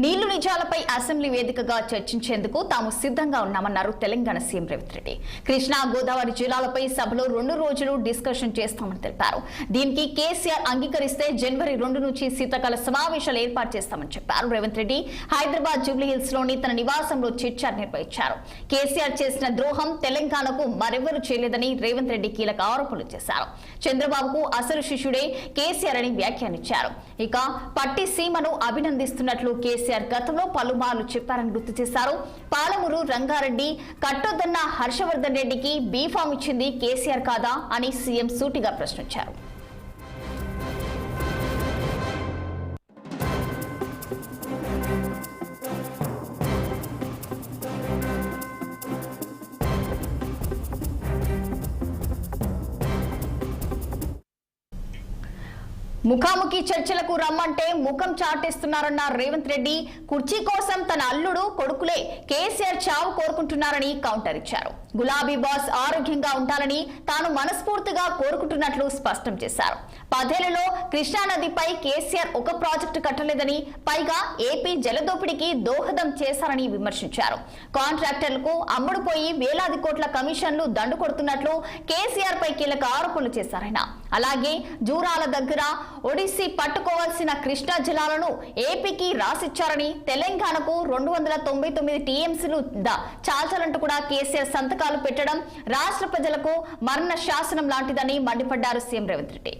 నీళ్లు నిజాలపై అసెంబ్లీ వేదికగా చర్చించేందుకు తాము సిద్ధంగా ఉన్నామన్నారు తెలంగాణ సీఎం రేవంత్ రెడ్డి. కృష్ణా గోదావరి జిల్లాలపై సభలో 2 రోజులు డిస్కషన్ చేస్తామని తెలిపారు. దీనికి కేసీఆర్ అంగీకరిస్తే జనవరి 2 నుంచి శీతాకాల సమావేశాలు ఏర్పాటు చేస్తామని చెప్పారు. రేవంత్ రెడ్డి హైదరాబాద్ జూబ్లీహిల్స్ లోని తన నివాసంలో చర్చ నిర్వహించారు. కేసీఆర్ చేసిన ద్రోహం తెలంగాణకు మరెవరూ చేయలేదని రేవంత్ రెడ్డి కీలక ఆరోపణలు చేశారు. చంద్రబాబుకు అసలు శిష్యుడే కేసీఆర్ అని వ్యాఖ్యానించారు. ఇక పట్టి సీమను అభినందిస్తున్నట్లు కేసీఆర్ గతంలో పలుమార్లు చెప్పారని గుర్తు చేశారు. పాలమూరు రంగారెడ్డి కట్టొద్దన్న హర్షవర్ధన్ రెడ్డికి బీఫామ్ ఇచ్చింది కేసీఆర్ కాదా అని సీఎం సూటిగా ప్రశ్నించారు. ముఖాముఖి చర్చలకు రమ్మంటే ముఖం చాటేస్తున్నారన్న రేవంత్ రెడ్డి కుర్చీ కోసం తన అల్లుడు కొడుకులే కేసీఆర్ చావు కోరుకుంటున్నారని కౌంటర్ ఇచ్చారు. గులాబీ బాస్ ఆరోగ్యంగా ఉండాలని తాను మనస్ఫూర్తిగా కోరుకుంటున్నట్లు స్పష్టం చేశారు. 10 ఏళ్లలో కృష్ణానదిపై కేసీఆర్ ఒక ప్రాజెక్టు కట్టలేదని, పైగా ఏపీ జలదోపిడికి దోహదం చేశారని విమర్శించారు. కాంట్రాక్టర్లకు అమ్ముడుపోయి వేలాది కోట్ల కమిషన్లు దండు కొడుతున్నట్లు కేసీఆర్ పై కీలక ఆరోపణలు చేశారాయన. అలాగే జూరాల దగ్గర ఒడిస్సీ పట్టుకోవాల్సిన కృష్ణా జలాలను ఏపీకి రాసిచ్చారని, తెలంగాణకు 299 టీఎంసీలు చాల్చాలంటూ కూడా కేసీఆర్ సంతకాలు పెట్టడం రాష్ట్ర ప్రజలకు మరణ శాసనం లాంటిదని మండిపడ్డారు సీఎం రేవంత్ రెడ్డి.